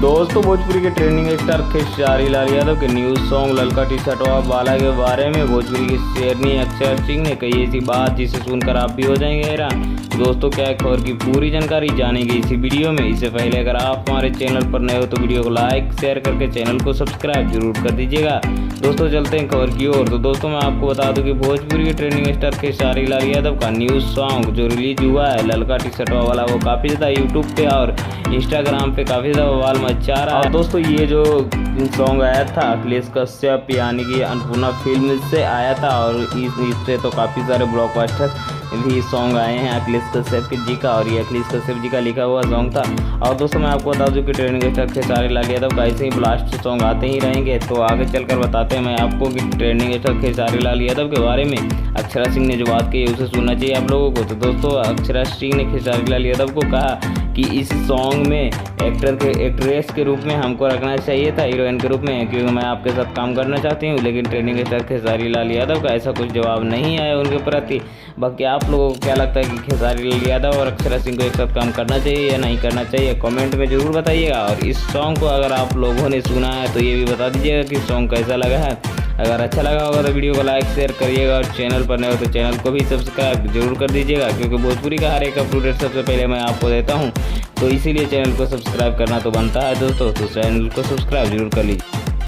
दोस्तों भोजपुरी के trending star Khesari Lal Yadav के न्यूज सॉन्ग ललका टी शर्ट वाला के बारे में भोजपुरी की शेरनी अक्षरा सिंह ने कही ऐसी बात जिसे सुनकर आप भी हो जाएंगे हैरान। दोस्तों क्या है खबर की पूरी जानकारी जानेंगे इसी वीडियो में। इससे पहले अगर आप हमारे चैनल पर नए हो तो वीडियो को लाइक शेयर करके चैनल को सब्सक्राइब जरूर कर दीजिएगा। दोस्तों चलते हैं खबर की ओर। तो दोस्तों मैं आपको बता दूं कि भोजपुरी के ट्रेंडिंग स्टार खेसारी लाल यादव का न्यूज सॉन्ग जो रिलीज हुआ है ललका टी शर्ट वाला, वो काफ़ी ज़्यादा यूट्यूब पे और इंस्टाग्राम पे काफ़ी ज़्यादा बवाल मचा रहा है। दोस्तों ये जो सॉन्ग आया था अखिलेश कश्यप यानी कि अन्नपूर्णा फिल्म से आया था और इससे तो काफ़ी सारे ब्लॉकबस्टर भी सॉन्ग आए हैं अखिलेश कश्यप जी का, और ये अखिलेश कश्यप जी का लिखा हुआ सॉन्ग था। और दोस्तों मैं आपको बता दूं कि ट्रेंडिंग स्टार खेसारी लाल यादव का ऐसे ही ब्लास्ट सॉन्ग आते ही रहेंगे। तो आगे चलकर बताते हैं मैं आपको कि ट्रेंडिंग स्टार खेसारी लाल यादव के बारे में अक्षरा सिंह ने जो बात कही उसे सुनना चाहिए आप लोगों को। तो दोस्तों अक्षरा सिंह ने खेसारी लाल यादव को कहा कि इस सॉन्ग में एक्ट्रेस के रूप में हमको रखना चाहिए था, हीरोइन के रूप में, क्योंकि मैं आपके साथ काम करना चाहती हूँ। लेकिन ट्रेंडिंग स्टार खेसारी लाल यादव का ऐसा कुछ जवाब नहीं आया उनके प्रति। बाकी आप लोगों को क्या लगता है कि खेसारी लाल यादव और अक्षरा सिंह को एक साथ काम करना चाहिए या नहीं करना चाहिए, कमेंट में ज़रूर बताइएगा। और इस सॉन्ग को अगर आप लोगों ने सुना है तो ये भी बता दीजिएगा कि सॉन्ग कैसा लगा है। अगर अच्छा लगा होगा तो वीडियो को लाइक शेयर करिएगा और चैनल पर नए हो तो चैनल को भी सब्सक्राइब जरूर कर दीजिएगा, क्योंकि भोजपुरी का हर एक अपडेट सबसे पहले मैं आपको देता हूं। तो इसीलिए चैनल को सब्सक्राइब करना तो बनता है दोस्तों, तो चैनल को सब्सक्राइब जरूर कर लीजिए।